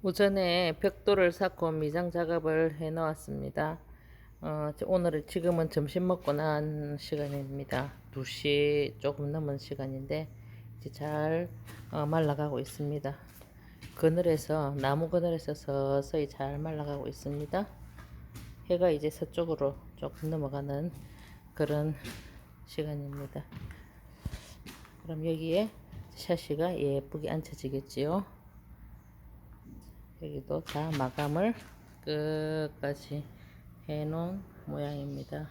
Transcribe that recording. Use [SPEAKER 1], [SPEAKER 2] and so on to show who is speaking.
[SPEAKER 1] 오전에 벽돌을 쌓고 미장 작업을 해 놓았습니다. 오늘은 지금은 점심 먹고 난 시간입니다. 2시 조금 넘은 시간인데 이제 잘 말라가고 있습니다. 그늘에서 나무 그늘에서 서서히 잘 말라가고 있습니다. 해가 이제 서쪽으로 조금 넘어가는 그런 시간입니다. 그럼 여기에 샤시가 예쁘게 앉혀지겠지요. 여기도 다 마감을 끝까지 해 놓은 모양입니다.